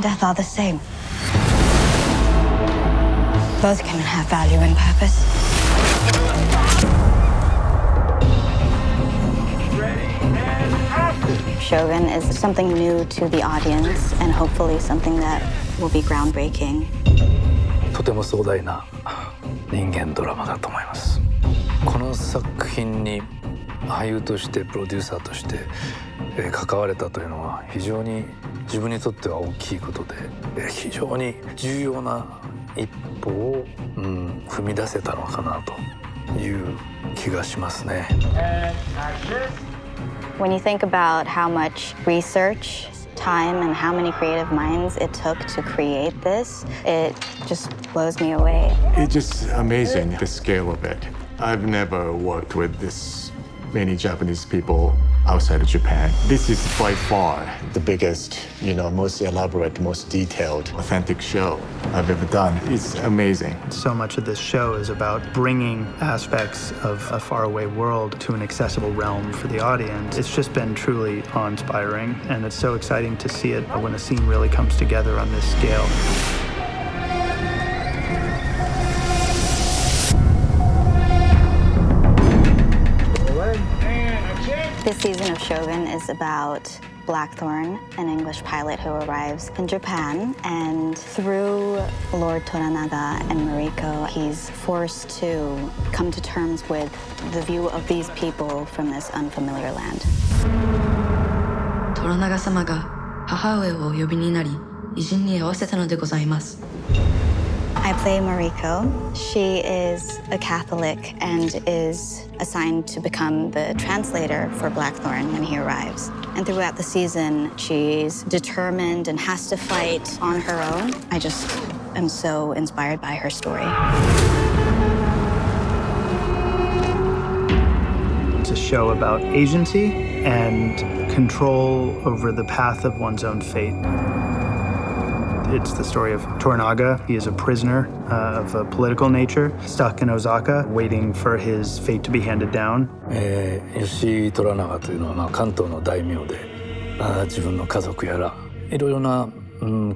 and death are the same. Both can have value and purpose. Shogun is something new to the audience and hopefully something that will be groundbreaking. とても壮大な人間ドラマだと思います。この作品に俳優としてプロデューサーとして関われたというのは非常に自分にとっては大きいことで、非常に重要な一歩を、踏み出せたのかなという気がしますね。When you think about how much research, time, and how many creative minds it took to create this, it just blows me away. It's just amazing, the scale of it. I've never worked with this many Japanese people outside of Japan. This is by far the biggest, most elaborate, most detailed, authentic show I've ever done. It's amazing. So much of this show is about bringing aspects of a faraway world to an accessible realm for the audience. It's just been truly awe-inspiring, and it's so exciting to see it when a scene really comes together on this scale. This season of Shogun is about Blackthorn, an English pilot who arrives in Japan, and through Lord Toranaga and Mariko, he's forced to come to terms with the view of these people from this unfamiliar land. トラナガ様が母上をお呼びになり、偉人に会わせたのでございます。I play Mariko. She is a Catholic and is assigned to become the translator for Blackthorn when he arrives. And throughout the season, she's determined and has to fight on her own. I just am so inspired by her story. It's a show about agency and control over the path of one's own fate. It's the story of Toranaga. He is a prisoner of a political nature, stuck in Osaka, waiting for his fate to be handed down. 吉虎長というのは、関東の大名で、自分の家族やらいろいろな、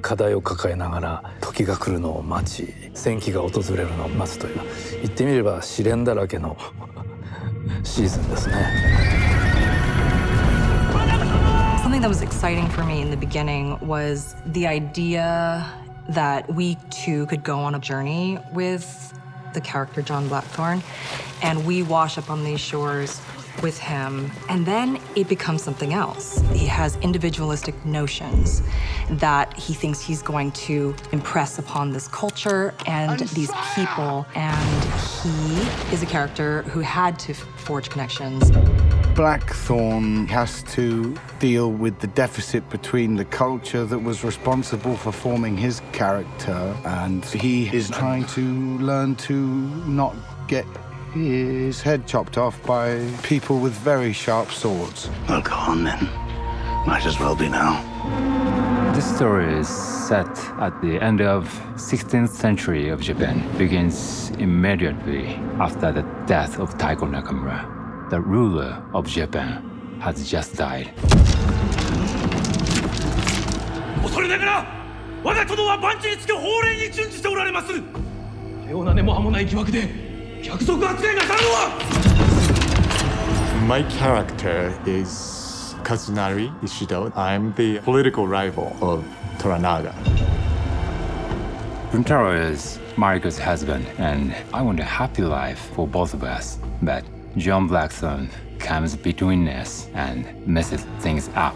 課題を抱えながら時が来るのを待ち、戦機が訪れるのを待つという、言ってみれば試練だらけのシーズンですね。Something that was exciting for me in the beginning was the idea that we too could go on a journey with the character John Blackthorn, and we wash up on these shores with him, and then it becomes something else. He has individualistic notions that he thinks he's going to impress upon this culture and these people, and he is a character who had to forge connections. Blackthorn has to deal with the deficit between the culture that was responsible for forming his character, and he is trying to learn to not get his head chopped off by people with very sharp swords. Well, go on then. Might as well be now. This story is set at the end of 16th century of Japan. Begins immediately after the death of Taiko Nakamura. The ruler of Japan has just died. 恐れながら我が殿は万事につけ法令に準じておられます。かような根も葉もない疑惑で逆賊扱いなさるのは。 My character is Kazunari Ishido. I'm the political rival of Toranaga. Buntaro is Mariko's husband, and I want a happy life for both of us. But John Blackthorn comes between us and messes things up.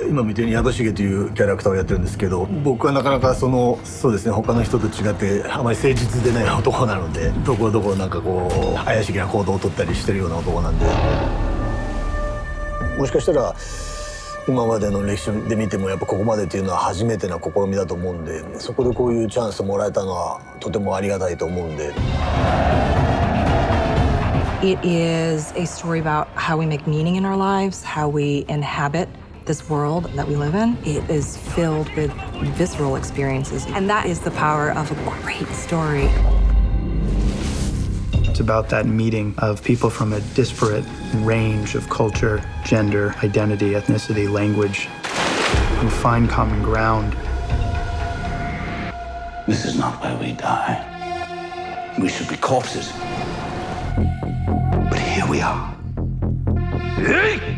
今みたいに宿重というキャラクターをやってるんですけど、僕はなかなかそうですね、他の人と違ってあまり誠実でない男なので、どこどこなんかこう怪しげな行動を取ったりしてるような男なんで、もしかしたら今までの歴史で見てもやっぱここまでっていうのは初めてな試みだと思うんで、そこでこういうチャンスをもらえたのはとてもありがたいと思うんで。It is a story about how we make meaning in our lives, how we inhabit this world that we live in. It is filled with visceral experiences, and that is the power of a great story. It's about that meeting of people from a disparate range of culture, gender, identity, ethnicity, language, who find common ground. This is not where we die. We should be corpses. But here we are. Hey!